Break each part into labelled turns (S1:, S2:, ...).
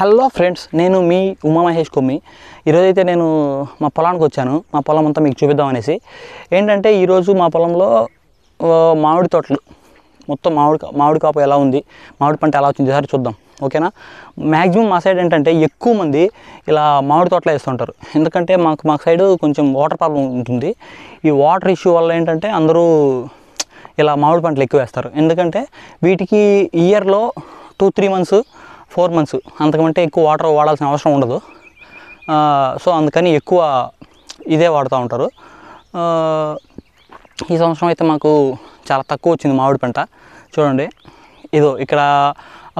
S1: Hello friends, నేను మీ ఉమా మహేష్ కొమ్మి. ఈరోజైతే నేను మా పొలానికి వచ్చాను. మా పొలం అంతా మీకు చూపిద్దాం అనేసి. ఏంటంటే ఈరోజు మా పొలంలో మామిడి తోటలు మొత్తం మామిడి కాపు ఎలా ఉంది, మామిడి పంట ఎలా వచ్చింది సరే చూద్దాం, ఓకేనా. మ్యాక్సిమం మా సైడ్ ఏంటంటే ఎక్కువ మంది ఇలా మామిడి తోటలు వేస్తుంటారు. ఎందుకంటే మా సైడ్ కొంచెం వాటర్ ప్రాబ్లం ఉంటుంది. ఈ వాటర్ ఇష్యూ వల్ల ఏంటంటే అందరూ ఇలా మామిడి పంటలు ఎక్కువ వేస్తారు. ఎందుకంటే వీటికి ఇయర్లో 2-3 months 4 months అంతకంటే ఎక్కువ వాటర్ వాడాల్సిన అవసరం ఉండదు. సో అందుకని ఎక్కువ ఇదే వాడుతూ ఉంటారు. ఈ సంవత్సరం అయితే మాకు చాలా తక్కువ వచ్చింది మామిడి పంట. చూడండి, ఇదో ఇక్కడ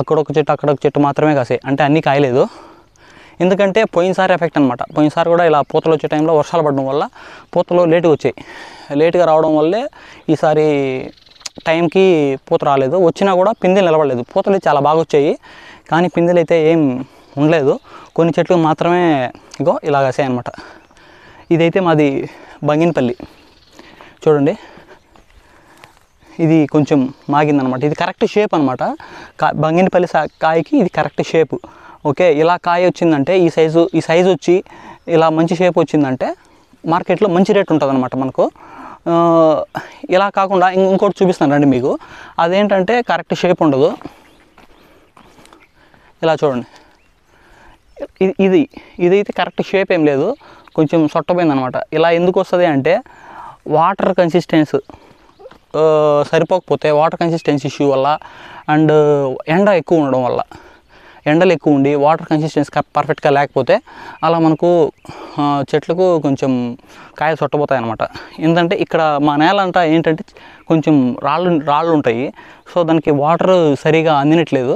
S1: అక్కడొక చెట్టు అక్కడొక చెట్టు మాత్రమే కాసాయి, అంటే అన్నీ కాయలేదు. ఎందుకంటే పోయినసారి ఎఫెక్ట్ అనమాట. పోయినసారి కూడా ఇలా పూతలు వచ్చే టైంలో వర్షాలు పడడం వల్ల పూతలు లేటుగా వచ్చాయి. లేటుగా రావడం వల్లే ఈసారి టైంకి పూత రాలేదు. వచ్చినా కూడా పిందెలు నిలబడలేదు. పూతలు చాలా బాగా వచ్చాయి, కానీ పిందెలు అయితే ఏం ఉండలేదు. కొన్ని చెట్లు మాత్రమే ఇగో ఇలా కాసాయి అనమాట. ఇదైతే మాది బంగినపల్లి. చూడండి, ఇది కొంచెం మాగిందనమాట. ఇది కరెక్ట్ షేప్ అనమాట. బంగినపల్లి కాయకి ఇది కరెక్ట్ షేపు. ఓకే, ఇలా కాయ వచ్చిందంటే ఈ సైజు వచ్చి ఇలా మంచి షేప్ వచ్చిందంటే మార్కెట్లో మంచి రేట్ ఉంటుంది అనమాట మనకు. ఇలా కాకుండా ఇంకోటి చూపిస్తాను రండి మీకు. అదేంటంటే కరెక్ట్ షేప్ ఉండదు. ఇలా చూడండి, ఇదైతే కరెక్ట్ షేప్ ఏం లేదు, కొంచెం సొట్టపోయింది అనమాట. ఇలా ఎందుకు వస్తుంది అంటే వాటర్ కన్సిస్టెన్సీ సరిపోకపోతే, వాటర్ కన్సిస్టెన్సీ ఇష్యూ వల్ల, అండ్ ఎండ ఎక్కువ ఉండడం వల్ల, ఎండలు ఎక్కువ ఉండి వాటర్ కన్సిస్టెన్సీ పర్ఫెక్ట్గా లేకపోతే అలా మనకు చెట్లకు కొంచెం కాయలు చుట్టబోతాయి అన్నమాట. ఎందుకంటే ఇక్కడ మా నేల అంతా ఏంటంటే కొంచెం రాళ్ళు ఉంటాయి. సో దానికి వాటర్ సరిగా అందినట్లేదు,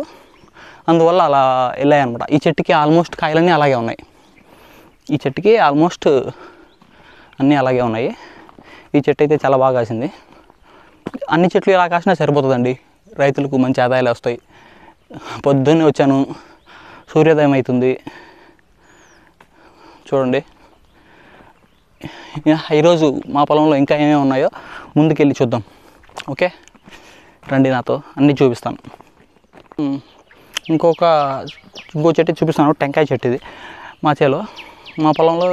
S1: అందువల్ల అలా వెళ్ళాయి అనమాట. ఈ చెట్టుకి ఆల్మోస్ట్ కాయలన్నీ అలాగే ఉన్నాయి. ఈ చెట్టుకి ఆల్మోస్ట్ అన్నీ అలాగే ఉన్నాయి. ఈ చెట్టు అయితే చాలా బాగా కాసింది. అన్ని చెట్లు ఇలా కాసినా సరిపోతుందండి, రైతులకు మంచి ఆదాయాలు వస్తాయి. పొద్దున్నే వచ్చాను, సూర్యోదయం అవుతుంది. చూడండి, ఈరోజు మా పొలంలో ఇంకా ఏమేమి ఉన్నాయో ముందుకెళ్ళి చూద్దాం. ఓకే రండి, నాతో అన్నీ చూపిస్తాను. ఇంకో చెట్టు చూపిస్తాను, టెంకాయ చెట్టు. ఇది మా చేలో, మా పొలంలో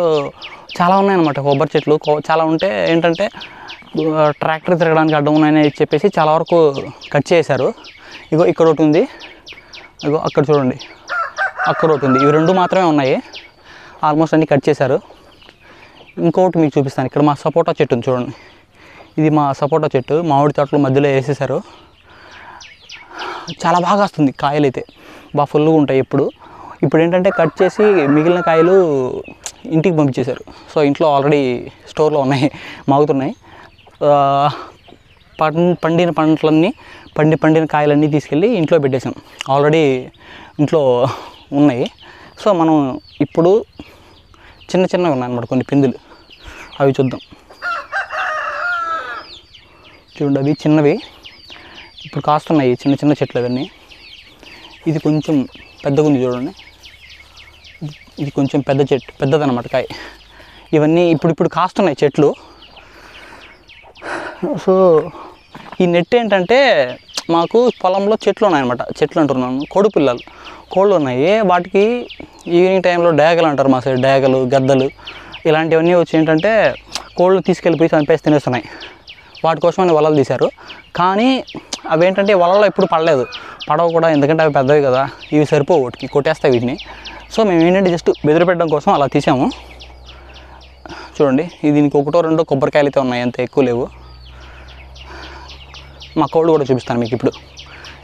S1: చాలా ఉన్నాయన్నమాట. కొబ్బరి చెట్లు చాలా ఉంటే ఏంటంటే ట్రాక్టర్ తిరగడానికి అడ్డం ఉన్నాయని చెప్పేసి చాలా వరకు కట్ చేశారు. ఇగో ఇక్కడ ఒకటి ఉంది, ఇగో అక్కడ చూడండి, అక్కడ ఒకటి ఉంది. ఇవి రెండు మాత్రమే ఉన్నాయి, ఆల్మోస్ట్ అన్నీ కట్ చేశారు. ఇంకొకటి మీకు చూపిస్తాను. ఇక్కడ మా సపోటా చెట్టు ఉంది చూడండి. ఇది మా సపోటా చెట్టు, మామిడి తోటల మధ్యలో వేసేసారు. చాలా బాగా వస్తుంది, కాయలు అయితే బాగా ఫుల్గా ఉంటాయి. ఇప్పుడు ఏంటంటే కట్ చేసి మిగిలిన కాయలు ఇంటికి పంపించేశారు. సో ఇంట్లో ఆల్రెడీ స్టోర్లో ఉన్నాయి, మాగుతున్నాయి. పండిన కాయలన్నీ తీసుకెళ్ళి ఇంట్లో పెట్టేసాం. ఆల్రెడీ ఇంట్లో ఉన్నాయి. సో మనం ఇప్పుడు చిన్నగా ఉన్నాయన్నమాట కొన్ని పిందులు, అవి చూద్దాం. చూడండి, అవి చిన్నవి ఇప్పుడు కాస్తున్నాయి, చిన్న చెట్లు అవన్నీ. ఇది కొంచెం పెద్దగా ఉంది చూడండి, ఇది కొంచెం పెద్దదన్నమాట కాయ. ఇవన్నీ ఇప్పుడు కాస్తున్నాయి చెట్లు. సో ఈ నెట్ ఏంటంటే మాకు పొలంలో చెట్లు ఉన్నాయన్నమాట. చెట్లు అంటున్నాను, కోళ్ళు ఉన్నాయి. వాటికి ఈవినింగ్ టైంలో డేగలు అంటారు మా సైడ్, డేగలు గద్దలు ఇలాంటివన్నీ వచ్చి ఏంటంటే కోళ్ళు తీసుకెళ్ళిపోయి చంపేసి తినేస్తున్నాయి. వాటి కోసమని వలలు తీశారు, కానీ అవి ఏంటంటే వలలో ఎప్పుడు పడవు కూడా, ఎందుకంటే అవి పెద్దవి కదా, ఇవి సరిపోవు, వాటికి కొట్టేస్తాయి వీటిని. సో మేము ఏంటంటే జస్ట్ బెదిరిపెట్టడం కోసం అలా తీసాము. చూడండి, దీనికి 1-2 కొబ్బరికాయలు అయితే ఉన్నాయి, అంత ఎక్కువ లేవు. మా కోళ్ళు కూడా చూపిస్తాను మీకు ఇప్పుడు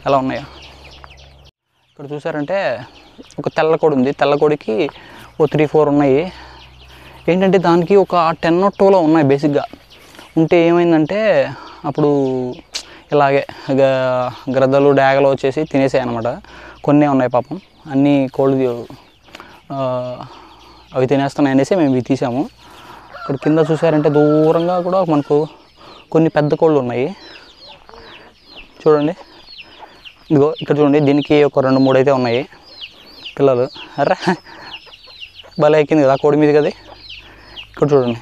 S1: ఎలా ఉన్నాయో. ఇక్కడ చూసారంటే ఒక తెల్ల కోడి ఉంది. తెల్ల కోడికి 3-4 ఉన్నాయి. ఏంటంటే దానికి ఒక 10 or 12 ఉన్నాయి బేసిక్గా. ఉంటే ఏమైందంటే అప్పుడు ఇలాగే గ్రద్దలు డాగలు వచ్చేసి తినేసాయి అనమాట. కొన్ని ఉన్నాయి పాపం, అన్నీ కోళ్ళు అవి తినేస్తున్నాయి అనేసి మేము ఇవి తీసాము. ఇక్కడ కింద చూసారంటే దూరంగా కూడా మనకు కొన్ని పెద్ద కోళ్ళు ఉన్నాయి. చూడండి, ఇదిగో ఇక్కడ చూడండి, దీనికి ఒక 2-3 అయితే ఉన్నాయి పిల్లలు. అరే భలే ఎక్కింది కదా కోడి మీద కదా. ఇక్కడ చూడండి,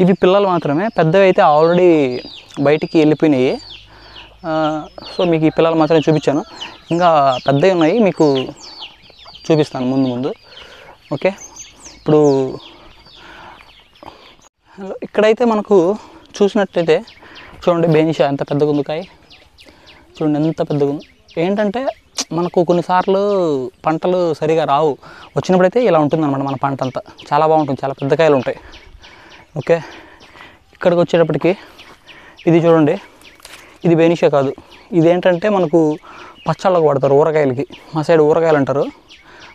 S1: ఇవి పిల్లలు మాత్రమే, పెద్దవి అయితే ఆల్రెడీ బయటికి వెళ్ళిపోయినాయి. సో మీకు ఈ పిల్లలు మాత్రమే చూపించాను, ఇంకా పెద్దవి ఉన్నాయి మీకు చూపిస్తాను ముందు ముందు. ఓకే, ఇప్పుడు ఇక్కడైతే మనకు చూసినట్లయితే చూడండి బేనిషా ఎంత పెద్దగా ఉంది కాయ, చూడండి ఎంత పెద్దగా ఉంది. ఏంటంటే మనకు కొన్నిసార్లు పంటలు సరిగా రావు, వచ్చినప్పుడైతే ఇలా ఉంటుందన్నమాట మన పంట అంతా, చాలా బాగుంటుంది, చాలా పెద్ద కాయలు ఉంటాయి. ఓకే, ఇక్కడికి వచ్చేటప్పటికి ఇది చూడండి, ఇది బేనిషా కాదు, ఇదేంటంటే మనకు పచ్చళ్ళకు వాడతారు, ఊరగాయలకి, మా సైడ్ ఊరగాయలు అంటారు,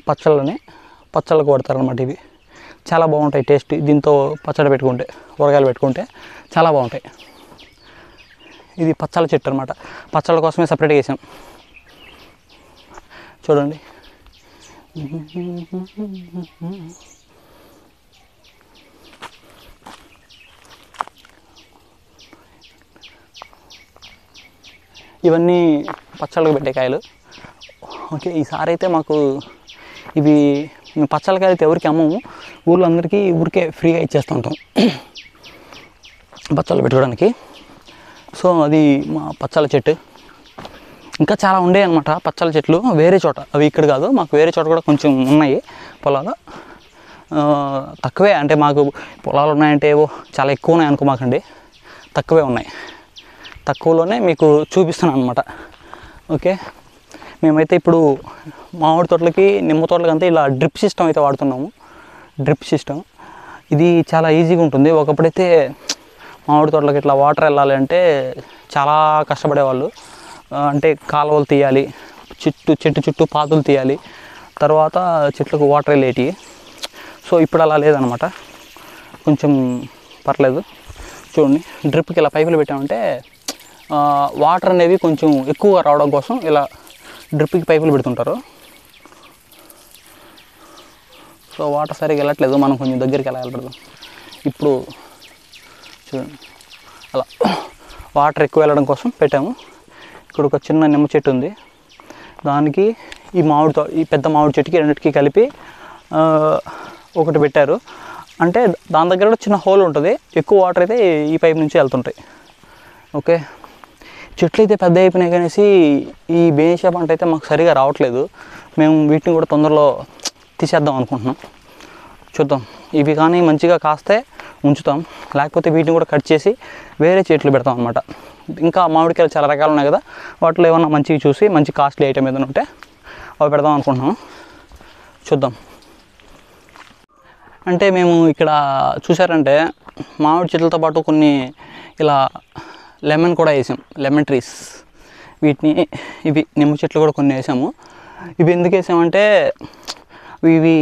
S1: పచ్చళ్ళకు వాడతారు అన్నమాట. ఇవి చాలా బాగుంటాయి టేస్ట్, దీంతో పచ్చడి పెట్టుకుంటే, ఊరగాయలు పెట్టుకుంటే చాలా బాగుంటాయి. ఇది పచ్చళ్ళ చెట్టు అనమాట, పచ్చళ్ళ కోసమే సపరేట్గా వేసాం. చూడండి ఇవన్నీ పచ్చళ్ళకు పెట్టే కాయలు. ఓకే, ఈసారి అయితే మాకు ఇవి మేము పచ్చళ్ళ కాయలు అయితే ఎవరికి అమ్మము, ఊళ్ళో అందరికీ ఊరికే ఫ్రీగా ఇచ్చేస్తుంటాం పచ్చళ్ళు పెట్టుకోవడానికి. సో అది మా పచ్చళ్ళ చెట్టు. ఇంకా చాలా ఉండే అనమాట పచ్చళ్ళ చెట్లు వేరే చోట, అవి ఇక్కడ కాదు, మాకు వేరే చోట కూడా కొంచెం ఉన్నాయి పొలాలు, తక్కువే. అంటే మాకు పొలాలు ఉన్నాయంటే ఏవో చాలా ఎక్కువ ఉన్నాయి అనుకోమాకండి, తక్కువే ఉన్నాయి, తక్కువలోనే మీకు చూపిస్తున్నాను అనమాట. ఓకే, మేమైతే ఇప్పుడు మామిడి తోటలకి నిమ్మ తోటలకి అంతా ఇలా డ్రిప్ సిస్టమ్ అయితే వాడుతున్నాము. డ్రిప్ సిస్టమ్ ఇది చాలా ఈజీగా ఉంటుంది. ఒకప్పుడైతే మామిడి తోటలకి ఇట్లా వాటర్ వెళ్ళాలి అంటే చాలా కష్టపడేవాళ్ళు, అంటే కాలువలు తీయాలి, చెట్టు చుట్టూ పాతులు తీయాలి, తర్వాత చెట్లకు వాటర్ వెళ్ళేటి. సో ఇప్పుడు అలా లేదనమాట, కొంచెం పర్లేదు. చూడండి డ్రిప్కి ఇలా పైపులు పెట్టామంటే వాటర్ అనేవి కొంచెం ఎక్కువగా రావడం కోసం ఇలా డ్రిప్కి పైపులు పెడుతుంటారు. సో వాటర్ సరిగ్గా వెళ్ళట్లేదు, మనం కొంచెం దగ్గరికి ఎలా వెళ్ళదు. ఇప్పుడు చూడండి అలా వాటర్ ఎక్కువ వెళ్ళడం కోసం పెట్టాము. ఇక్కడ ఒక చిన్న నిమ్మ చెట్టు ఉంది, దానికి ఈ పెద్ద మామిడి చెట్టుకి రెండింటికి కలిపి ఒకటి పెట్టారు. అంటే దాని దగ్గర కూడా చిన్న హోల్ ఉంటుంది, ఎక్కువ వాటర్ అయితే ఈ పైప్ నుంచి వెళ్తుంటాయి. ఓకే, చెట్లు అయితే పెద్ద అయిపోయినాయి కనేసి ఈ బేనిషా పంట అయితే మాకు సరిగా రావట్లేదు. మేము వీటిని కూడా తొందరలో తీసేద్దాం అనుకుంటున్నాం, చూద్దాం. ఇవి కానీ మంచిగా కాస్తే ఉంచుతాం, లేకపోతే వీటిని కూడా కట్ చేసి వేరే చెట్లు పెడతాం అనమాట. ఇంకా మామిడికాయలు చాలా రకాలు ఉన్నాయి కదా, వాటిలో ఏమన్నా మంచివి చూసి మంచి కాస్ట్లీ ఐటమ్ ఏదైనా ఉంటే అవి పెడదాం అనుకుంటున్నాం, చూద్దాం. అంటే మేము ఇక్కడ చూసారంటే మామిడి చెట్లతో పాటు కొన్ని ఇలా లెమన్ కూడా వేసాం, లెమన్ ట్రీస్. ఇవి నిమ్మ చెట్లు కూడా కొన్ని వేసాము. ఇవి ఎందుకు వేసామంటే ఇవి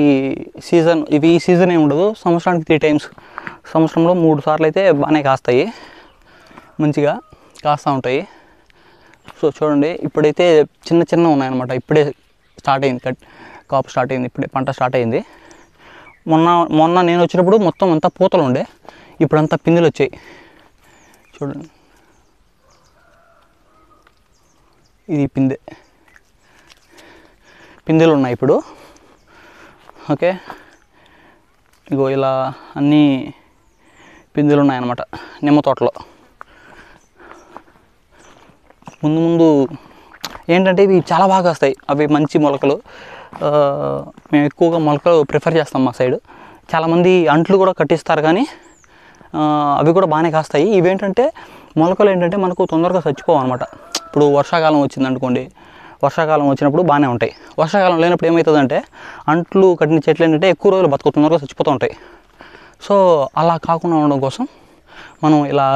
S1: ఈ సీజన్ ఏమి ఉండదు, సంవత్సరానికి 3 times, సంవత్సరంలో 3 సార్లు అయితే బాగానే కాస్తాయి, మంచిగా కాస్తూ ఉంటాయి. సో చూడండి ఇప్పుడైతే చిన్న ఉన్నాయన్నమాట, ఇప్పుడే స్టార్ట్ అయింది, కాపు స్టార్ట్ అయింది, ఇప్పుడే పంట స్టార్ట్ అయింది. మొన్న నేను వచ్చినప్పుడు మొత్తం అంతా పూతలు ఉండే, ఇప్పుడంతా పిందెలు వచ్చాయి. చూడండి ఇది పిందెలు ఉన్నాయి ఇప్పుడు. ఓకే, ఇగో ఇలా అన్నీ పిందెలు ఉన్నాయన్నమాట నిమ్మ తోటలో. ముందు ఏంటంటే ఇవి చాలా బాగా వస్తాయి, అవి మంచి మొలకలు. మేము ఎక్కువగా మొలకలు ప్రిఫర్ చేస్తాం మా సైడ్. చాలామంది అంట్లు కూడా కట్టిస్తారు కానీ అవి కూడా బాగానే కాస్తాయి. ఇవేంటంటే మొలకలు ఏంటంటే మనకు తొందరగా చచ్చిపోవు అనమాట. ఇప్పుడు వర్షాకాలం వచ్చింది అనుకోండి, వర్షాకాలం వచ్చినప్పుడు బాగానే ఉంటాయి. వర్షాకాలం లేనప్పుడు ఏమవుతుందంటే అంట్లు కట్టిన చెట్లు ఏంటంటే ఎక్కువ రోజులు తొందరగా చచ్చిపోతూ ఉంటాయి. సో అలా కాకుండా ఉండడం కోసం మనం ఇలా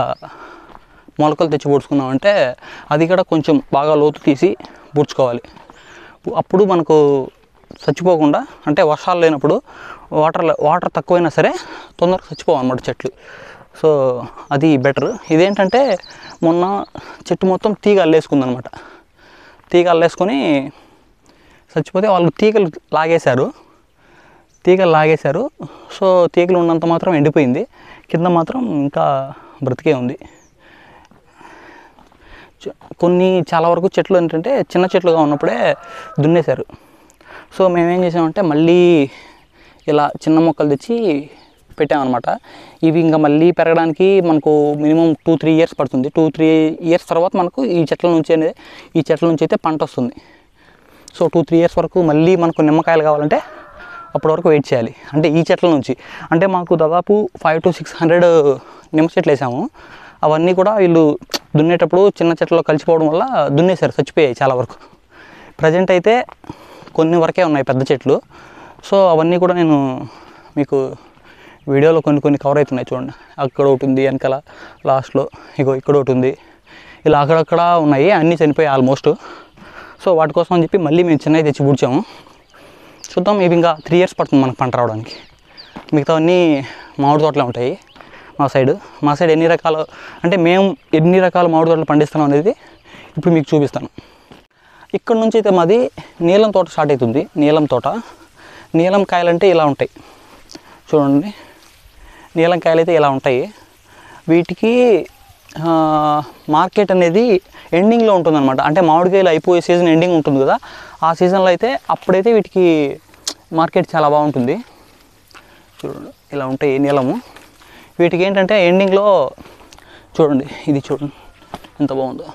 S1: మొలకలు తెచ్చి పూడ్చుకున్నామంటే అది కూడా కొంచెం బాగా లోతు తీసి పూడ్చుకోవాలి. అప్పుడు మనకు చచ్చిపోకుండా, అంటే వర్షాలు లేనప్పుడు వాటర్ తక్కువైనా సరే తొందరగా చచ్చిపోవు అన్నమాట చెట్లు. సో అది బెటర్. ఇదేంటంటే మొన్న చెట్టు మొత్తం తీగ అల్లేసుకుందనమాట, తీగ అల్లేసుకొని చచ్చిపోతే వాళ్ళు తీగలు లాగేశారు. సో తీగలు ఉన్నంత మాత్రం ఎండిపోయింది, కింద మాత్రం ఇంకా బ్రతికే ఉంది. చాలా వరకు చెట్లు ఏంటంటే చిన్న చెట్లుగా ఉన్నప్పుడే దున్నేశారు. సో మేమేం చేసామంటే మళ్ళీ ఇలా చిన్న మొక్కలు తెచ్చి పెట్టామన్నమాట. ఇవి ఇంకా మళ్ళీ పెరగడానికి మనకు మినిమం 2-3 ఇయర్స్ పడుతుంది. 2-3 ఇయర్స్ తర్వాత మనకు ఈ చెట్ల నుంచి అయితే పంట వస్తుంది. సో 2-3 ఇయర్స్ వరకు మళ్ళీ మనకు నిమ్మకాయలు కావాలంటే అప్పటి వరకు వెయిట్ చేయాలి. అంటే ఈ చెట్ల నుంచి అంటే మాకు దాదాపు 500-600 నిమ్మ చెట్లు వేసాము. అవన్నీ కూడా వీళ్ళు దున్నేటప్పుడు చిన్న చెట్లలో కలిసిపోవడం వల్ల దున్నేశారు, చచ్చిపోయాయి చాలా వరకు. ప్రజెంట్ అయితే కొన్ని వరకే ఉన్నాయి పెద్ద చెట్లు. సో అవన్నీ కూడా నేను మీకు వీడియోలో కొన్ని కవర్ అవుతున్నాయి చూడండి. అక్కడ ఒకటి ఉంది వెనకాల లాస్ట్లో, ఇక్కడ ఒకటి ఉంది, ఇలా అక్కడక్కడ ఉన్నాయి, అన్నీ చనిపోయాయి ఆల్మోస్ట్. సో వాటి కోసం అని చెప్పి మళ్ళీ మేము చిన్నవి తెచ్చి పూడ్చాము. చూద్దాం, ఇవి ఇంకా 3 ఇయర్స్ పడుతుంది మనకు పంట రావడానికి. మిగతావన్నీ మామిడి తోటలే ఉంటాయి మా సైడ్ ఎన్ని రకాలు అంటే మేము ఎన్ని రకాల మామిడి తోటలు పండిస్తున్నాం అనేది ఇప్పుడు మీకు చూపిస్తాను. ఇక్కడ నుంచి అయితే మాది నీలం తోట స్టార్ట్ అవుతుంది. నీలం కాయలు అంటే ఇలా ఉంటాయి చూడండి. నీలం కాయలు అయితే ఇలా ఉంటాయి. వీటికి మార్కెట్ అనేది ఎండింగ్లో ఉంటుందన్నమాట. అంటే మామిడికాయలు అయిపోయే సీజన్ ఎండింగ్ ఉంటుంది కదా, ఆ సీజన్లో అయితే అప్పుడైతే వీటికి మార్కెట్ చాలా బాగుంటుంది. చూడండి ఇలా ఉంటాయి నీలము. వీటికి ఏంటంటే ఎండింగ్లో చూడండి, ఇది చూడండి ఎంత బాగుందో,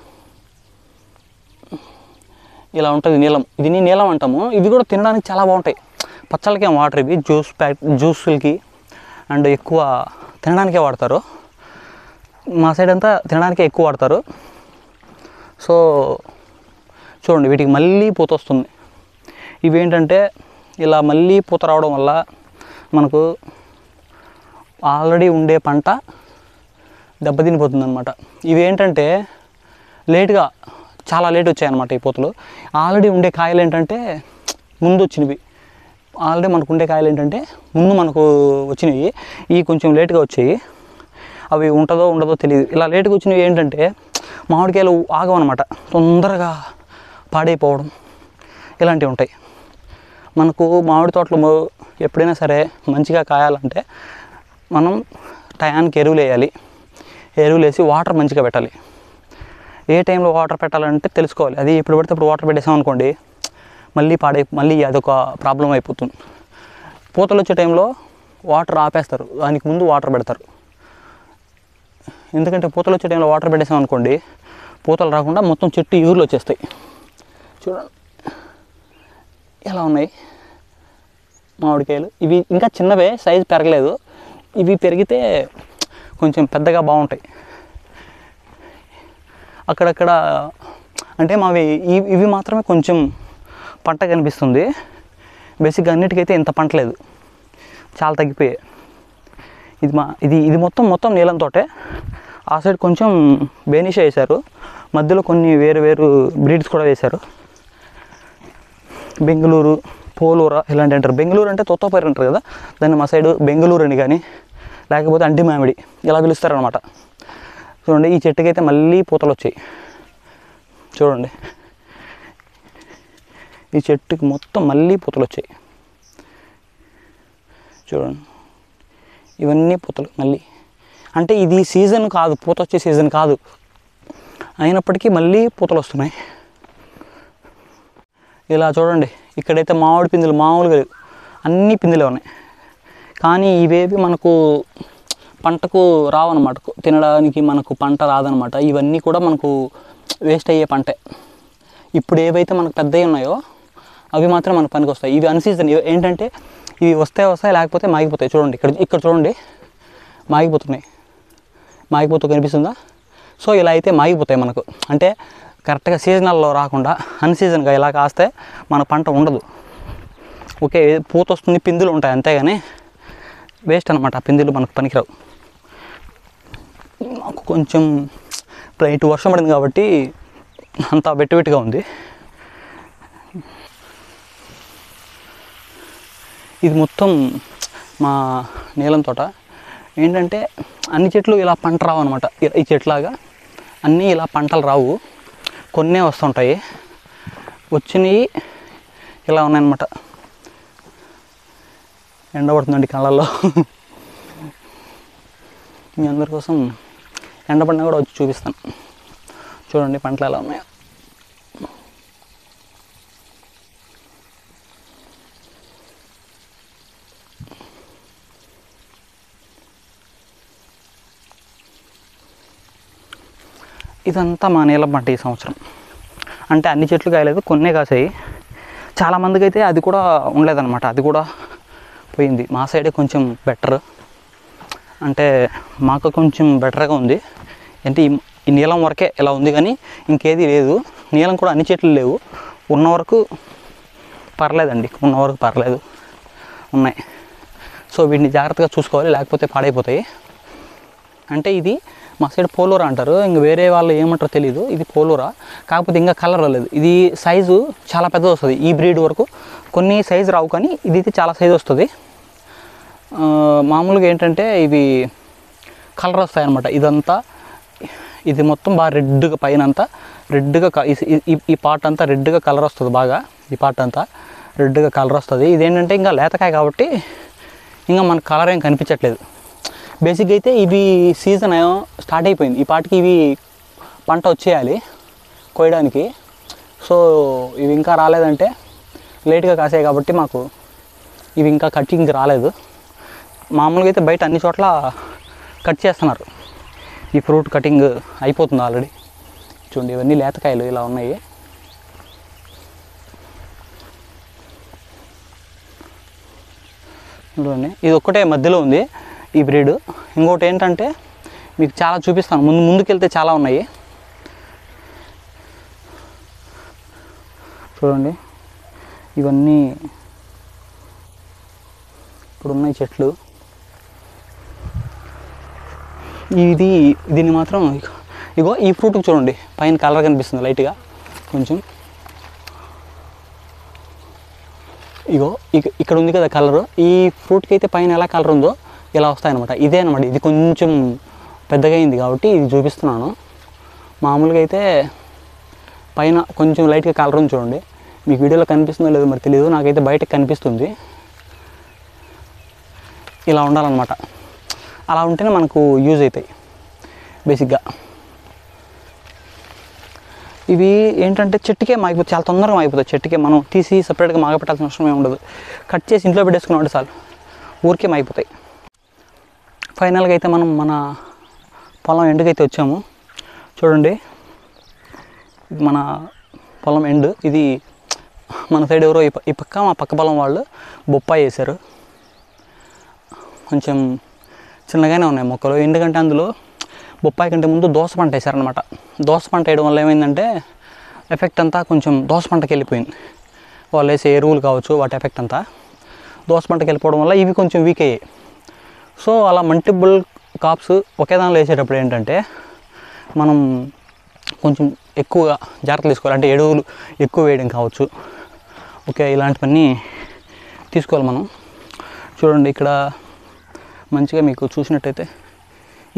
S1: ఇలా ఉంటుంది నీలం. ఇది నీలం అంటాము. ఇవి కూడా తినడానికి చాలా బాగుంటాయి. పచ్చళ్ళకి ఏం వాటర్, ఇవి జ్యూస్లకి అండ్ ఎక్కువ తినడానికే వాడతారు. మా సైడ్ అంతా తినడానికే ఎక్కువ వాడతారు. సో చూడండి వీటికి మళ్ళీ పూత వస్తుంది. ఇవి ఏంటంటే ఇలా మళ్ళీ పూత రావడం వల్ల మనకు ఆల్రెడీ ఉండే పంట దెబ్బతినిపోతుంది అనమాట. ఇవి ఏంటంటే చాలా లేట్ వచ్చాయన్నమాట ఈ పూతలు. ఆల్రెడీ ఉండే కాయలు ఏంటంటే ముందు వచ్చినవి, ఆల్రెడీ మనకు ఉండే కాయలు ఏంటంటే ముందు మనకు వచ్చినవి. ఇవి కొంచెం లేట్గా వచ్చాయి. అవి ఉంటుందో ఉండదో తెలియదు. ఇలా లేట్గా వచ్చినవి ఏంటంటే మామిడికాయలు ఆగవన్నమాట, తొందరగా పాడైపోవడం ఇలాంటివి ఉంటాయి. మనకు మామిడి తోటలు ఎప్పుడైనా సరే మంచిగా కాయాలంటే మనం టయానికి ఎరువులు వేసి వాటర్ మంచిగా పెట్టాలి. ఏ టైంలో వాటర్ పెట్టాలంటే తెలుసుకోవాలి. అది ఎప్పుడు పడితే అప్పుడు వాటర్ పెట్టేసాం అనుకోండి, మళ్ళీ అదొక ప్రాబ్లం అయిపోతుంది. పూతలు వచ్చే టైంలో వాటర్ ఆపేస్తారు, దానికి ముందు వాటర్ పెడతారు. ఎందుకంటే పూతలు వచ్చే టైంలో వాటర్ పెట్టేసాం అనుకోండి, పూతలు రాకుండా మొత్తం చెట్టు ఇగుర్లు వచ్చేస్తాయి. చూడండి ఎలా ఉన్నాయి మామిడికాయలు. ఇవి ఇంకా చిన్నవే, సైజు పెరగలేదు. ఇవి పెరిగితే కొంచెం పెద్దగా బాగుంటాయి. అక్కడక్కడ అంటే మావి ఇవి మాత్రమే కొంచెం పంట కనిపిస్తుంది. బేసిక్గా అన్నిటికైతే ఇంత పంట లేదు, చాలా తగ్గిపోయాయి. ఇది మొత్తం నీలం తోటే. ఆ సైడ్ కొంచెం బేనిషా వేశారు, మధ్యలో కొన్ని వేరు బ్రీడ్స్ కూడా వేశారు. బెంగళూరు, పోలూరా ఇలాంటి అంటారు. బెంగళూరు అంటే తోతోపైరు అంటారు కదా, దాన్ని మా సైడు బెంగళూరు అని కానీ లేకపోతే అంటి మామిడి ఇలా పిలుస్తారనమాట. చూడండి ఈ చెట్టుకైతే మళ్ళీ పూతలు వచ్చాయి. చూడండి ఈ చెట్టుకి మొత్తం మళ్ళీ పూతలు వచ్చాయి. చూడండి ఇవన్నీ పూతలు మళ్ళీ. అంటే ఇది సీజన్ కాదు, పూత వచ్చే సీజన్ కాదు, అయినప్పటికీ మళ్ళీ పూతలు వస్తున్నాయి. ఇలా చూడండి ఇక్కడైతే మామిడి పిందులు మామూలుగా లేవు, అన్నీ పిందులే ఉన్నాయి. కానీ ఇవేవి మనకు పంటకు రావన్నమాట, తినడానికి మనకు పంట రాదనమాట. ఇవన్నీ కూడా మనకు వేస్ట్ అయ్యే పంటే. ఇప్పుడు ఏవైతే మనకు పెద్దవి ఉన్నాయో అవి మాత్రం మనకు పనికి వస్తాయి. ఇవి అన్సీజన్ ఏంటంటే ఇవి వస్తాయి లేకపోతే మాగిపోతాయి. చూడండి ఇక్కడ చూడండి మాగిపోతూ కనిపిస్తుందా. సో ఇలా అయితే మాగిపోతాయి మనకు. అంటే కరెక్ట్గా సీజనల్లో రాకుండా అన్సీజన్గా ఇలా కాస్తే మన పంట ఉండదు. ఓకే పూత వస్తుంది, పిందులు ఉంటాయి అంతేగాని వేస్ట్ అనమాట. ఆ పిందులు మనకు పనికిరావు. మాకు కొంచెం ఇటు వర్షం పడింది కాబట్టి అంతా వెట్టుగా ఉంది. ఇది మొత్తం మా నీలం తోట. ఏంటంటే అన్ని చెట్లు ఇలా పంట రావు అనమాట. ఈ చెట్లాగా అన్నీ ఇలా పంటలు రావు, కొన్నే వస్తుంటాయి. వచ్చినవి ఇలా ఉన్నాయన్నమాట. ఎండబడుతుందండి కళ్ళల్లో. మీ అందరి కోసం ఎండపడినా కూడా వచ్చి చూపిస్తాను. చూడండి పంటలు ఎలా ఉన్నాయో. ఇదంతా మా నీలం పంట ఈ సంవత్సరం. అంటే అన్ని చెట్లు కాయలేదు, కొన్నే కాసాయి. చాలామందికి అయితే అది కూడా ఉండలేదన్నమాట, అది కూడా పోయింది. మా సైడే కొంచెం బెటర్, అంటే మాకు కొంచెం బెటర్గా ఉంది. అంటే ఈ నీలం వరకే ఇలా ఉంది, కానీ ఇంకేది లేదు. నీలం కూడా అన్ని చెట్లు లేవు, ఉన్న వరకు పర్లేదండి, ఉన్న వరకు పర్లేదు ఉన్నాయి. సో వీటిని జాగ్రత్తగా చూసుకోవాలి, లేకపోతే పాడైపోతాయి. అంటే ఇది మా సైడ్ పోలోరా అంటారు, ఇంక వేరే వాళ్ళు ఏమంటారో తెలీదు. ఇది పోలోరా, కాకపోతే ఇంకా కలర్ రాలేదు. ఇది సైజు చాలా పెద్దది వస్తుంది ఈ బ్రీడ్ వరకు. కొన్ని సైజు రావు, కానీ ఇది అయితే చాలా సైజు వస్తుంది. మామూలుగా ఏంటంటే ఇవి కలర్ వస్తాయి అన్నమాట. ఇదంతా ఇది మొత్తం బాగా రెడ్గా, పైన అంతా రెడ్గా, ఈ పార్ట్ అంతా రెడ్గా కలర్ వస్తుంది బాగా. ఈ పార్ట్ అంతా రెడ్గా కలర్ వస్తుంది. ఇదేంటంటే ఇంకా లేతకాయ కాబట్టి ఇంకా మనకు కలర్ ఏం కనిపించట్లేదు. బేసిక్గా అయితే ఇవి సీజన్ స్టార్ట్ అయిపోయింది, ఈ పాటికి ఇవి పంట వచ్చేయాలి కోయడానికి. సో ఇవి ఇంకా రాలేదంటే లేట్గా కాసాయి కాబట్టి మాకు ఇవి ఇంకా కటింగ్ రాలేదు. మామూలుగా అయితే బయట అన్ని చోట్ల కట్ చేస్తున్నారు. ఈ ఫ్రూట్ కటింగ్ అయిపోతుంది ఆల్రెడీ. చూడండి ఇవన్నీ లేతకాయలు ఇలా ఉన్నాయి. చూడండి ఇది ఒక్కటే మధ్యలో ఉంది ఈ బ్రీడ్. ఇంకోటి ఏంటంటే మీకు చాలా చూపిస్తాను, ముందుకెళ్తే చాలా ఉన్నాయి. చూడండి ఇవన్నీ ఇప్పుడున్నాయి చెట్లు. దీన్ని మాత్రం ఇగో ఈ ఫ్రూట్కి చూడండి పైన కలర్ కనిపిస్తుంది లైట్గా కొంచెం. ఇగో ఇక్కడ ఉంది కదా కలరు, ఈ ఫ్రూట్కి అయితే పైన ఎలా కలర్ ఉందో ఇలా వస్తాయన్నమాట. ఇదే అనమాట, ఇది కొంచెం పెద్దగా అయింది కాబట్టి ఇది చూపిస్తున్నాను. మామూలుగా అయితే పైన కొంచెం లైట్గా కలర్ ఉంది చూడండి. మీకు వీడియోలో కనిపిస్తుందో లేదో మరి తెలియదు, నాకైతే బయటకు కనిపిస్తుంది. ఇలా ఉండాలన్నమాట, అలా ఉంటేనే మనకు యూజ్ అవుతాయి బేసిక్గా. ఇవి ఏంటంటే చెట్టుకే మాగిపోతుంది, చాలా తొందరగా మాగిపోతుంది. చెట్టుకే మనం తీసి సపరేట్గా మాగపెట్టాల్సిన అవసరం ఏమి ఉండదు. కట్ చేసి ఇంట్లో పెట్టేసుకున్నాం అంటే చాలు, ఊరికే మాగిపోతాయి. ఫైనల్గా అయితే మనం మన పొలం ఎండుకైతే వచ్చాము. చూడండి ఇది మన పొలం ఎండు. ఇది మన సైడ్ ఎవరో ఈ పక్క మా పక్క పొలం వాళ్ళు బొప్పాయి వేశారు. కొంచెం చిన్నగానే ఉన్నాయి మొక్కలు, ఎందుకంటే అందులో బొప్పాయి కంటే ముందు దోస పంట వేశారనమాట. దోస పంట వేయడం వల్ల ఏమైందంటే ఎఫెక్ట్ అంతా కొంచెం దోస పంటకి వెళ్ళిపోయింది. వాళ్ళు వేసే ఎరువులు కావచ్చు వాటి ఎఫెక్ట్ అంతా దోస పంటకి వెళ్ళిపోవడం వల్ల ఇవి కొంచెం వీక్ అయ్యాయి. సో అలా మల్టిపుల్ కాప్స్ ఒకే దానిలో వేసేటప్పుడు ఏంటంటే మనం కొంచెం ఎక్కువగా జాగ్రత్తలు తీసుకోవాలి. అంటే ఎరువులు ఎక్కువ వేయడం కావచ్చు, ఓకే, ఇలాంటివన్నీ తీసుకోవాలి మనం. చూడండి ఇక్కడ మంచిగా మీకు చూసినట్టయితే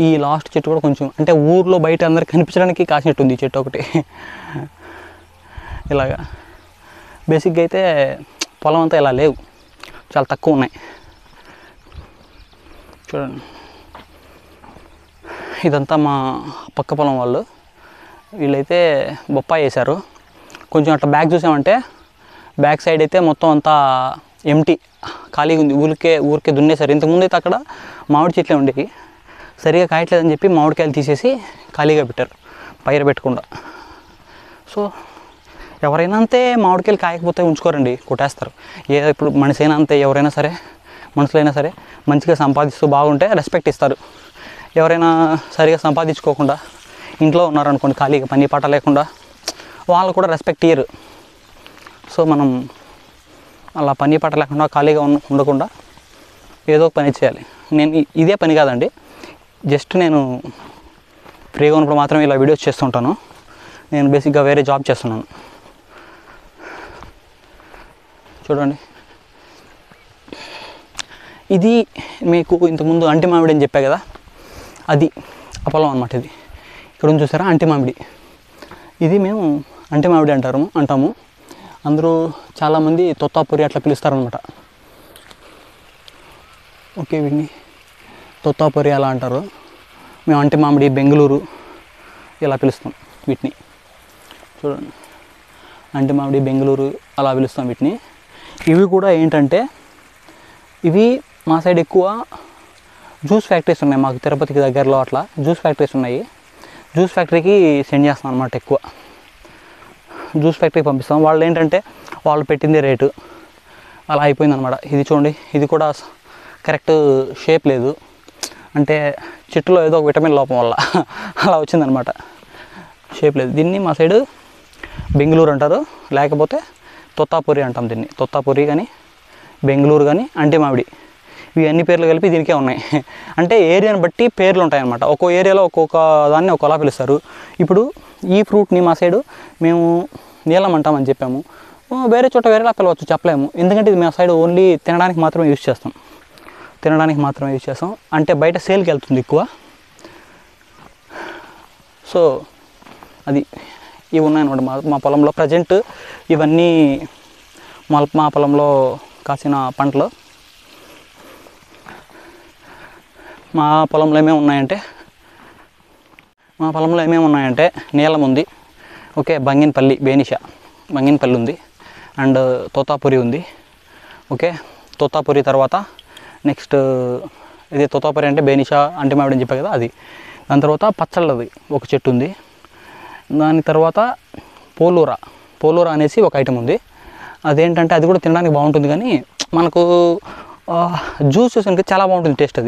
S1: ఈ లాస్ట్ చెట్టు కూడా కొంచెం అంటే ఊర్లో బయట అందరికి కనిపించడానికి కాసినట్టుంది ఈ చెట్టు ఒకటి. ఇలాగా బేసిక్గా అయితే పొలం అంతా ఇలా లేవు, చాలా తక్కువ ఉన్నాయి. చూడండి ఇదంతా మా పక్క పొలం వాళ్ళు, వీళ్ళైతే బొప్పాయి వేశారు. కొంచెం అట్లా బ్యాక్ చూసామంటే బ్యాక్ సైడ్ అయితే మొత్తం అంతా ఎంటీ ఖాళీగా ఉంది, ఊరికే దున్నేశారు. ఇంతకుముందు అయితే అక్కడ మామిడి చెట్లే ఉండేవి, సరిగా కాయట్లేదని చెప్పి మామిడికాయలు తీసేసి ఖాళీగా పెట్టారు పైరు పెట్టకుండా. సో ఎవరైనా అంతే, మామిడికాయలు కాయకపోతే ఉంచుకోరండి, కొట్టేస్తారు. ఇప్పుడు మనిషైనా అంతే, ఎవరైనా సరే మనుషులైనా సరే మంచిగా సంపాదిస్తూ బాగుంటే రెస్పెక్ట్ ఇస్తారు. ఎవరైనా సరిగా సంపాదించుకోకుండా ఇంట్లో ఉన్నారనుకోండి, ఖాళీగా పని పాట లేకుండా, వాళ్ళు కూడా రెస్పెక్ట్ ఇయ్యరు. సో మనం అలా పని పాట లేకుండా ఖాళీగా ఉండకుండా ఏదో ఒక పని చేయాలి. నేను ఇదే పని కాదండి, జస్ట్ నేను ఫ్రీగా ఉన్నప్పుడు మాత్రమే ఇలా వీడియోస్ చేస్తుంటాను. నేను బేసిక్గా వేరే జాబ్ చేస్తున్నాను. చూడండి ఇది మీకు ఇంతకుముందు అంటి మామిడి అని చెప్పా కదా, అది ఆ పొలం అనమాట. ఇది ఇక్కడ చూసారా అంటి మామిడి, ఇది మేము అంటి మామిడి అంటాము. అందరూ చాలామంది తొత్తాపురి అట్లా పిలుస్తారనమాట. ఓకే, వీటిని తొత్తాపురి అలా అంటారు, మేము అంటి మామిడి, బెంగళూరు ఇలా పిలుస్తాం వీటిని. చూడండి అంటి మామిడి, బెంగళూరు అలా పిలుస్తాం వీటిని. ఇవి కూడా ఏంటంటే ఇవి మా సైడ్ ఎక్కువ జ్యూస్ ఫ్యాక్టరీస్ ఉన్నాయి, మాకు తిరుపతికి దగ్గరలో అట్లా జ్యూస్ ఫ్యాక్టరీస్ ఉన్నాయి. జ్యూస్ ఫ్యాక్టరీకి సెండ్ చేస్తాం అనమాట. ఎక్కువ జ్యూస్ ఫ్యాక్టరీకి పంపిస్తాం. వాళ్ళు ఏంటంటే వాళ్ళు పెట్టిందే రేటు అలా అయిపోయిందనమాట. ఇది చూడండి, ఇది కూడా కరెక్ట్ షేప్ లేదు, అంటే చెట్టులో ఏదో ఒక విటమిన్ లోపం వల్ల అలా వచ్చిందనమాట, షేప్ లేదు. దీన్ని మా సైడు బెంగళూరు అంటారు, లేకపోతే తోతాపురి అంటాం దీన్ని. తోతాపురి కానీ బెంగళూరు కానీ అంటి మామిడి, ఇవి అన్ని పేర్లు కలిపి దీనికే ఉన్నాయి. అంటే ఏరియాని బట్టి పేర్లు ఉంటాయన్నమాట. ఒక్కో ఏరియాలో ఒక్కొక్క దాన్ని ఒకలా పిలుస్తారు. ఇప్పుడు ఈ ఫ్రూట్ని మా సైడు మేము నీలం అంటామని చెప్పాము, వేరే చోట వేరేలా పిలవచ్చు, చెప్పలేము. ఎందుకంటే ఇది మా సైడ్ ఓన్లీ తినడానికి మాత్రమే యూజ్ చేస్తాం, అంటే బయట సేల్కి వెళ్తుంది ఎక్కువ. సో అది ఇవి ఉన్నాయన్నమాట మా పొలంలో ప్రజెంట్. ఇవన్నీ మా పొలంలో కాసిన పంటలు. మా పొలంలో ఏమేమి ఉన్నాయంటే నీలం ఉంది, ఓకే, బంగినపల్లి బంగినపల్లి ఉంది, అండ్ తోతాపురి ఉంది. ఓకే, తోతాపురి తర్వాత నెక్స్ట్ ఇది తోతాపురి అంటే బేనిషా అంటి మామిడి అని చెప్పా కదా అది. దాని తర్వాత పచ్చళ్ళది ఒక చెట్టు ఉంది. దాని తర్వాత పోలూరా అనేసి ఒక ఐటమ్ ఉంది. అదేంటంటే అది కూడా తినడానికి బాగుంటుంది, కానీ మనకు జ్యూస్ చేసానికి చాలా బాగుంటుంది టేస్ట్.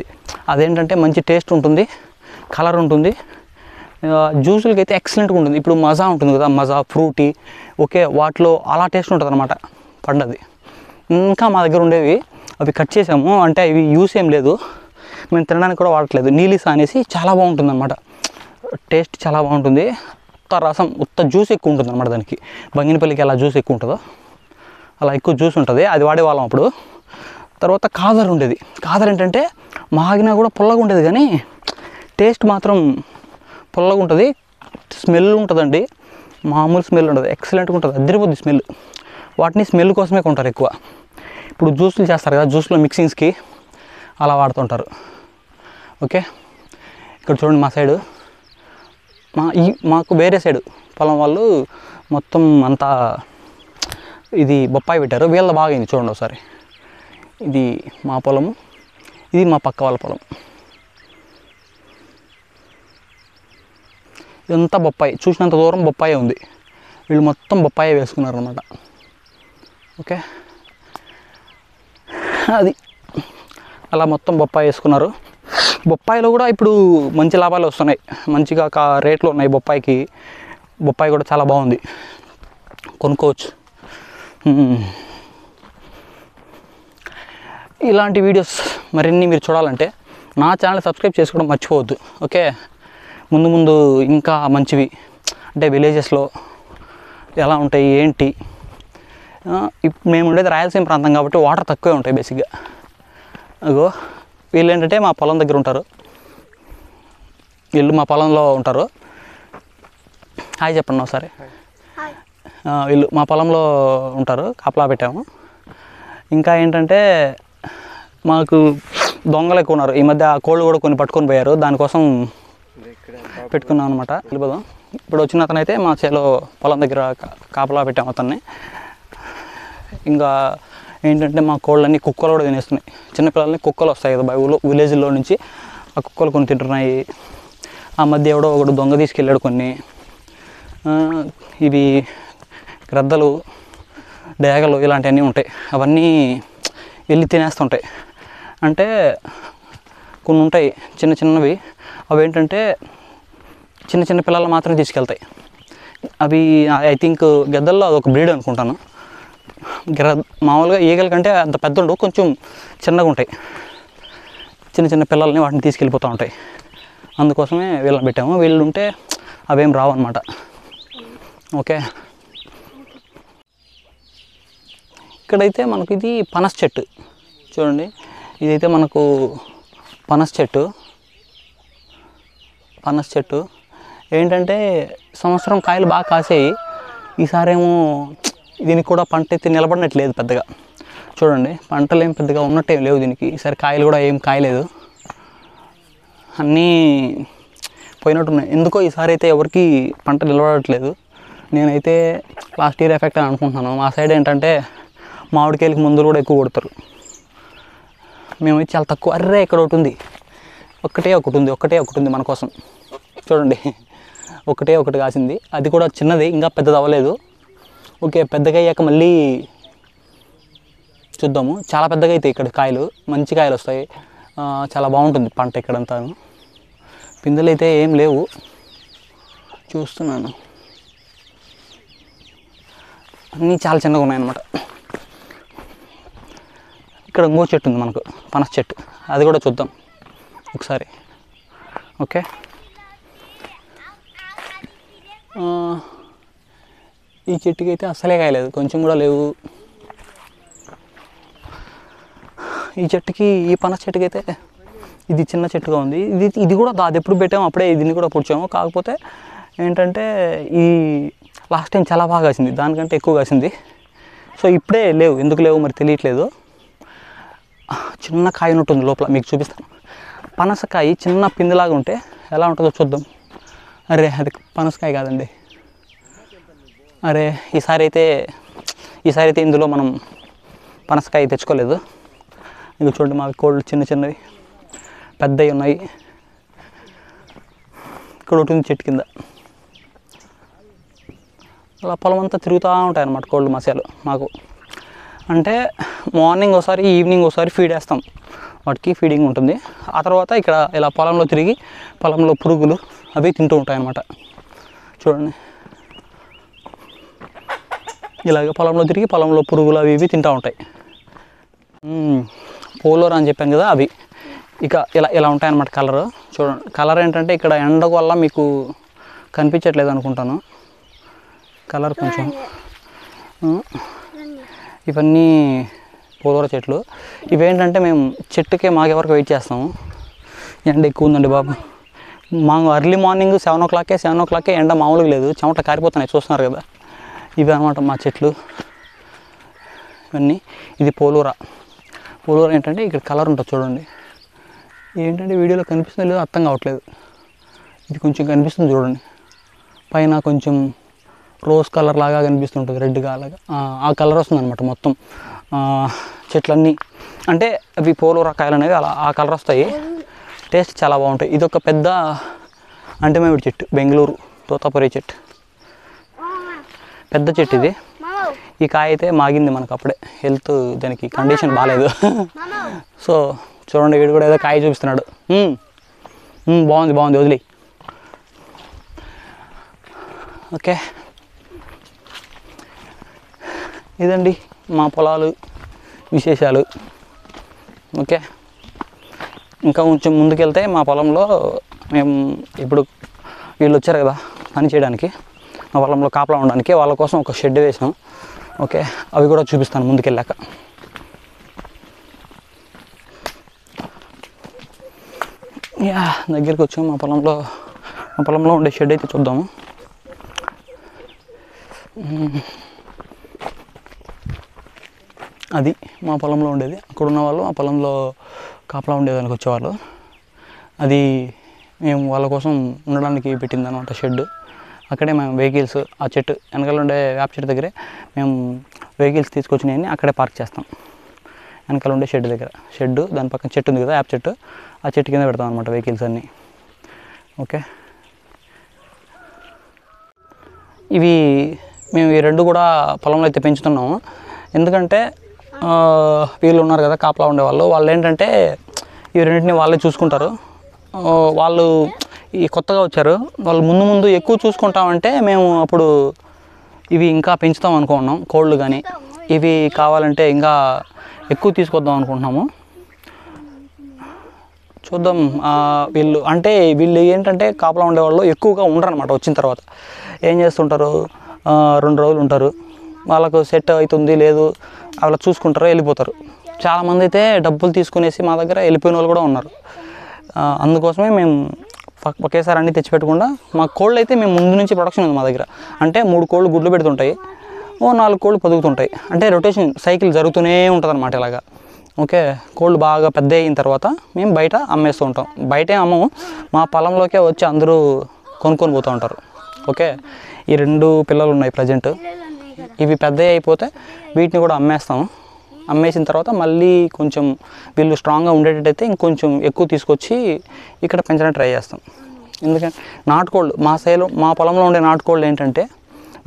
S1: అదేంటంటే మంచి టేస్ట్ ఉంటుంది, కలర్ ఉంటుంది. జ్యూసులకి అయితే ఎక్సలెంట్గా ఉంటుంది. ఇప్పుడు మజా ఉంటుంది కదా, మజా ఫ్రూటీ, ఓకే, వాటిలో అలా టేస్ట్ ఉంటుంది అనమాట పండది. ఇంకా మా దగ్గర ఉండేవి అవి కట్ చేసాము, అంటే అవి యూస్ ఏం లేదు, మేము తినడానికి కూడా వాడట్లేదు. నీలిసా అనేసి చాలా బాగుంటుంది అనమాట, టేస్ట్ చాలా బాగుంటుంది. ఉత్త జ్యూస్ ఎక్కువ ఉంటుంది అనమాట దానికి. బంగినపల్లికి ఎలా జ్యూస్ ఎక్కువ ఉంటుందో అలా ఎక్కువ జ్యూస్ ఉంటుంది, అది వాడేవాళ్ళం అప్పుడు. తర్వాత కాదర్ ఉండేది. కాదర్ ఏంటంటే మాగినా కూడా పుల్లగా ఉండేది, కానీ టేస్ట్ మాత్రం పుల్లగా ఉంటుంది, స్మెల్ ఉంటుందండి, మామూలు స్మెల్ ఉంటుంది, ఎక్సలెంట్గా ఉంటుంది, అదిరిపోద్ది స్మెల్. వాటిని స్మెల్ కోసమే కొంటారు ఎక్కువ. ఇప్పుడు జ్యూస్లు చేస్తారు కదా, జ్యూస్లో మిక్సింగ్స్కి అలా వాడుతుంటారు. ఓకే, ఇక్కడ చూడండి మా సైడు, మాకు వేరే సైడు పొలం వాళ్ళు మొత్తం అంతా ఇది బొప్పాయి పెట్టారు. వీళ్ళ బాగా అయింది చూడండి ఒకసారి. ఇది మా పొలము, ఇది మా పక్క వాళ్ళ పొలం. ఇదంతా బొప్పాయి, చూసినంత దూరం బొప్పాయి ఉంది. వీళ్ళు మొత్తం బొప్పాయి వేసుకున్నారు అన్నమాట. ఓకే, అది అలా మొత్తం బొప్పాయి వేసుకున్నారు. బొప్పాయిలో కూడా ఇప్పుడు మంచి లాభాలు వస్తున్నాయి, మంచిగా రేట్లు ఉన్నాయి బొప్పాయికి. బొప్పాయి కూడా చాలా బాగుంది, కొనుక్కోవచ్చు. ఇలాంటి వీడియోస్ మరిన్ని మీరు చూడాలంటే నా ఛానల్ సబ్స్క్రైబ్ చేసుకోవడం మర్చిపోవద్దు. ఓకే, ముందు ఇంకా మంచివి, అంటే విలేజెస్లో ఎలా ఉంటాయి ఏంటి. మేము ఉండేది రాయలసీమ ప్రాంతం కాబట్టి వాటర్ తక్కువే ఉంటాయి బేసిక్గా. అగో వీళ్ళు ఏంటంటే మా పొలం దగ్గర ఉంటారు, వీళ్ళు మా పొలంలో ఉంటారు. హాయ్ చెప్పండి ఒకసారి. వీళ్ళు మా పొలంలో ఉంటారు, కాపలా పెట్టాము. ఇంకా ఏంటంటే మాకు దొంగలు ఎక్కువ ఉన్నారు. ఈ మధ్య కోళ్ళు కూడా కొన్ని పట్టుకొని పోయారు, దానికోసం పెట్టుకున్నాం అనమాట. వెళ్ళిపోదాం. ఇప్పుడు వచ్చిన అతను అయితే మా చేలో పొలం దగ్గర కాపలా పెట్టాము అతన్ని. ఇంకా ఏంటంటే మా కోళ్ళన్నీ కుక్కలు కూడా తినేస్తున్నాయి. చిన్నపిల్లల్ని కుక్కలు వస్తాయి కదా విలేజ్లో నుంచి, ఆ కుక్కలు కొన్ని తింటున్నాయి. ఆ మధ్య ఎవడో ఒకడు దొంగ తీసుకెళ్ళాడు కొన్ని. ఇవి గ్రద్దలు, డేగలు ఇలాంటివన్నీ ఉంటాయి, అవన్నీ వెళ్ళి తినేస్తుంటాయి. అంటే కొన్ని ఉంటాయి చిన్నవి, అవి ఏంటంటే చిన్న పిల్లలు మాత్రమే తీసుకెళ్తాయి. అవి ఐ థింక్ గద్దల్లో అదొక బ్రీడ్ అనుకుంటాను. మామూలుగా ఈగల కంటే అంత పెద్ద ఉండవు, కొంచెం చిన్నగా ఉంటాయి. చిన్న పిల్లల్ని వాటిని తీసుకెళ్ళిపోతూ ఉంటాయి. అందుకోసమే వీళ్ళని పెట్టాము. వీళ్ళు ఉంటే అవేం రావు అన్నమాట. ఓకే, ఇక్కడైతే మనకు ఇది పనస చెట్టు చూడండి. ఇదైతే మనకు పనస చెట్టు ఏంటంటే సంవత్సరం కాయలు బాగా కాసాయి. ఈసారేమో దీనికి కూడా పంట అయితే నిలబడినట్లేదు పెద్దగా. చూడండి, పంటలు ఏం పెద్దగా ఉన్నట్టేం లేవు దీనికి. ఈసారి కాయలు కూడా ఏం కాయలేదు, అన్నీ పోయినట్టున్నాయి. ఎందుకో ఈసారి అయితే ఎవరికి పంట నిలబడట్లేదు. నేనైతే లాస్ట్ ఇయర్ ఎఫెక్ట్ అని అనుకుంటున్నాను. మా సైడ్ ఏంటంటే మామిడికాయలకి మందులు కూడా ఎక్కువ కొడతారు. మేమైతే చాలా తక్కువ. అర్రే ఇక్కడ ఒకటి ఉంది, ఒకటే ఒకటి ఉంది మన కోసం. చూడండి ఒకటి కాసింది, అది కూడా చిన్నది, ఇంకా పెద్దది అవ్వలేదు. ఓకే, పెద్దగా అయ్యాక మళ్ళీ చూద్దాము. చాలా పెద్దగా అవుతాయి ఇక్కడ కాయలు, మంచి కాయలు వస్తాయి, చాలా బాగుంటుంది పంట ఇక్కడంతా. పిందెలు అయితే ఏం లేవు, చూస్తున్నాను, అన్నీ చాలా చిన్నగా ఉన్నాయన్నమాట. ఇక్కడ ఇంకో చెట్టు ఉంది మనకు, పనస చెట్టు, అది కూడా చూద్దాం ఒకసారి. ఓకే, ఈ చెట్టుకి అయితే అస్సలే కాయలేదు, కొంచెం కూడా లేవు. ఈ చెట్టుకి, ఈ పనస చెట్టుకి అయితే ఇది చిన్న చెట్టుగా ఉంది. ఇది కూడా అది ఎప్పుడు పెట్టాము అప్పుడే దీన్ని కూడా పొడిచాము. కాకపోతే ఏంటంటే ఈ లాస్ట్ టైం చాలా బాగా కాసింది, దానికంటే ఎక్కువ కాసింది. సో ఇప్పుడే లేవు, ఎందుకు లేవు మరి తెలియట్లేదు. చిన్న కాయ ఉంటుంది లోపల, మీకు చూపిస్తాను. పనసకాయ చిన్న పిందిలాగా ఉంటే ఎలా ఉంటుందో చూద్దాం. అరే అది పనసకాయ కాదండి, అరే ఈసారి అయితే ఇందులో మనం పనసకాయ తెచ్చుకోలేదు. ఇక చూడండి, మావి కోళ్ళు చిన్న చిన్నవి, పెద్దవి ఉన్నాయి. ఇక్కడ ఒకటి చెట్టు కింద, అలా పొలం అంతా తిరుగుతూ ఉంటాయి అన్నమాట కోళ్ళు మసాలు మాకు. అంటే మార్నింగ్ ఒకసారి, ఈవినింగ్ ఒకసారి ఫీడ్ వేస్తాం, వాటికి ఫీడింగ్ ఉంటుంది. ఆ తర్వాత ఇక్కడ ఇలా పొలంలో తిరిగి పొలంలో పురుగులు అవి తింటూ ఉంటాయి అన్నమాట. చూడండి, ఇలాగ పొలంలో తిరిగి పొలంలో పురుగులు అవి ఇవి తింటూ ఉంటాయి. పోలోరా అని చెప్పాను కదా, అవి ఇక ఇలా ఉంటాయన్నమాట. కలర్ చూడండి, కలర్ ఏంటంటే ఇక్కడ ఎండ వల్ల మీకు కనిపించట్లేదు అనుకుంటాను కలర్ కొంచెం. ఇవన్నీ పోలోరా చెట్లు. ఇవేంటంటే మేము చెట్టుకే మాకెవరకు వెయిట్ చేస్తాము. ఎండ ఎక్కువ ఉందండి బాబు, మాకు ఎర్లీ మార్నింగ్ 7 o'clock ఎండ మామూలుగా లేదు, చెమట కారిపోతున్నాయి, చూస్తున్నారు కదా. ఇవి అనమాట మా చెట్లు ఇవన్నీ. ఇది పోలోరా ఏంటంటే ఇక్కడ కలర్ ఉంటుంది చూడండి. ఏంటంటే వీడియోలో కనిపిస్తుంది లేదో అర్థం కావట్లేదు. ఇది కొంచెం కనిపిస్తుంది చూడండి, పైన కొంచెం రోజ్ కలర్ లాగా కనిపిస్తుంటుంది, రెడ్గా అలాగా ఆ కలర్ వస్తుంది అనమాట మొత్తం చెట్లన్నీ. అంటే అవి పోలోరా కాయలు అనేవి అలా ఆ కలర్ వస్తాయి, టేస్ట్ చాలా బాగుంటాయి. ఇది ఒక పెద్ద అంటిమామిడి చెట్టు, బెంగళూరు తోతాపురి చెట్టు, పెద్ద చెట్టు ఇది. ఈ కాయ అయితే మాగింది మనకు అప్పుడే, హెల్త్ దానికి కండిషన్ బాగాలేదు. సో చూడండి, వీడు కూడా ఏదో కాయ చూపిస్తున్నాడు. బాగుంది వదిలి. ఓకే, ఇదండి మా పొలాలు విశేషాలు. ఓకే, ఇంకా కొంచెం ముందుకెళ్తే మా పొలంలో మేము ఇప్పుడు వీళ్ళు వచ్చారు కదా పని చేయడానికి, మా పొలంలో కాపలా ఉండడానికి, వాళ్ళ కోసం ఒక షెడ్ వేసాం. ఓకే, అవి కూడా చూపిస్తాను ముందుకెళ్ళాక. దగ్గరికి వచ్చాం. మా పొలంలో ఉండే షెడ్ అయితే చూద్దాము. అది మా పొలంలో ఉండేది. అక్కడ ఉన్న వాళ్ళు మా పొలంలో కాపలా ఉండేదానికి వచ్చేవాళ్ళు. అది మేము వాళ్ళ కోసం ఉండడానికి పెట్టింది అనమాట షెడ్. అక్కడే మేము వెహికల్స్, ఆ చెట్టు వెనకాల ఉండే వేప చెట్టు దగ్గరే మేము వెహికల్స్ తీసుకొచ్చినాయని అక్కడే పార్క్ చేస్తాం, వెనకాల ఉండే షెడ్ దగ్గర. షెడ్ దాని పక్కన చెట్టు ఉంది కదా, వేప చెట్టు, ఆ చెట్టు కింద పెడతాం అనమాట వెహికల్స్ అన్నీ. ఓకే, ఇవి మేము ఈ రెండు కూడా పొలంలో అయితే పెంచుతున్నాము. ఎందుకంటే వీళ్ళు ఉన్నారు కదా కాపలా ఉండేవాళ్ళు, వాళ్ళు ఏంటంటే ఈ రెండింటిని వాళ్ళే చూసుకుంటారు. వాళ్ళు ఈ కొత్తగా వచ్చారు, వాళ్ళు ముందు ఎక్కువ చూసుకుంటామంటే మేము అప్పుడు ఇవి ఇంకా పెంచుతాం అనుకుంటున్నాం. కోళ్ళు కానీ ఇవి కావాలంటే ఇంకా ఎక్కువ తీసుకొద్దాం అనుకుంటున్నాము. చూద్దాం. వీళ్ళు ఏంటంటే కాపలా ఉండేవాళ్ళు ఎక్కువగా ఉండరు అనమాట. వచ్చిన తర్వాత ఏం చేస్తుంటారు, 2 రోజులు ఉంటారు, వాళ్ళకు సెట్ అవుతుంది లేదు అలా చూసుకుంటారు, వెళ్ళిపోతారు. చాలామంది అయితే డబ్బులు తీసుకునేసి మా దగ్గర వెళ్ళిపోయిన వాళ్ళు కూడా ఉన్నారు. అందుకోసమే మేము ఒకేసారి అన్నీ తెచ్చిపెట్టకుండా, మా కోళ్ళు అయితే మేము ముందు నుంచి ప్రొడక్షన్ ఉంది మా దగ్గర. అంటే 3 కోళ్ళు గుడ్లు పెడుతుంటాయి, 4 కోళ్ళు పొదుగుతుంటాయి. అంటే రొటేషన్ సైకిల్ జరుగుతూనే ఉంటుంది అనమాట ఇలాగా. ఓకే, కోళ్ళు బాగా పెద్ద అయిన తర్వాత మేము బయట అమ్మేస్తూ ఉంటాం. బయటే అమ్మము, మా పొలంలోకే వచ్చి అందరూ కొనుక్కొని పోతూ ఉంటారు. ఓకే, ఈ 2 పిల్లలు ఉన్నాయి ప్రజెంట్. ఇవి పెద్ద అయిపోతే వీటిని కూడా అమ్మేస్తాము. అమ్మేసిన తర్వాత మళ్ళీ కొంచెం వీళ్ళు స్ట్రాంగ్గా ఉండేటట్టయితే ఇంకొంచెం ఎక్కువ తీసుకొచ్చి ఇక్కడ పెంచడానికి ట్రై చేస్తాం. ఎందుకంటే నాటుకోళ్ళు మా పొలంలో ఉండే నాటుకోళ్ళు ఏంటంటే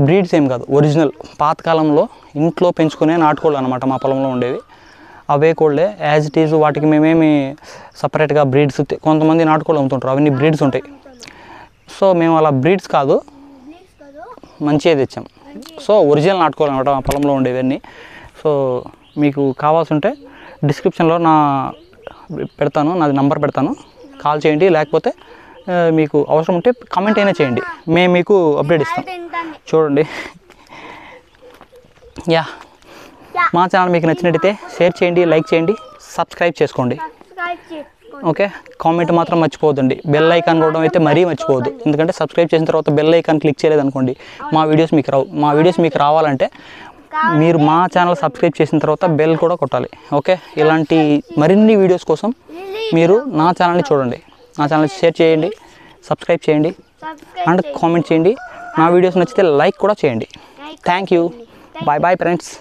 S1: బ్రీడ్స్ ఏం కాదు, ఒరిజినల్ పాతకాలంలో ఇంట్లో పెంచుకునే నాటుకోళ్ళు అనమాట మా పొలంలో ఉండేవి. అవే కోళ్ళే యాజ్ ఇట్ ఈజ్. వాటికి మేమేమి సపరేట్గా బ్రీడ్స్, కొంతమంది నాటుకోళ్ళు అమ్ముతుంటారు, అవన్నీ బ్రీడ్స్ ఉంటాయి. సో మేము అలా బ్రీడ్స్ కాదు, మంచిగా తెచ్చాం. సో ఒరిజినల్ నాటుకోవాలి అనమాట మా పొలంలో ఉండేవన్నీ. సో మీకు కావాల్సి ఉంటే డిస్క్రిప్షన్లో పెడతాను, నాది నంబర్ పెడతాను, కాల్ చేయండి. లేకపోతే మీకు అవసరం ఉంటే కామెంట్ అయినా చేయండి, మేము మీకు అప్డేట్ ఇస్తాం. చూడండి, మా ఛానల్ మీకు నచ్చినట్టయితే షేర్ చేయండి, లైక్ చేయండి, సబ్స్క్రైబ్ చేసుకోండి. ఓకే, కామెంట్ మాత్రం మర్చిపోవద్దండి. బెల్ ఐకాన్ కూడా అయితే మరీ మర్చిపోవద్దు. ఎందుకంటే సబ్స్క్రైబ్ చేసిన తర్వాత బెల్ ఐకాన్ క్లిక్ చేయలేదనుకోండి మా వీడియోస్ మీకు రావు. మా వీడియోస్ మీకు రావాలంటే మీరు మా ఛానల్ సబ్స్క్రైబ్ చేసిన తర్వాత బెల్ కూడా కొట్టాలి. ఓకే, ఇలాంటి మరిన్ని వీడియోస్ కోసం మీరు నా ఛానల్ని చూడండి. నా ఛానల్ షేర్ చేయండి, సబ్స్క్రైబ్ చేయండి అండ్ కామెంట్ చేయండి. నా వీడియోస్ నచ్చితే లైక్ కూడా చేయండి. Thank you. Bye bye friends.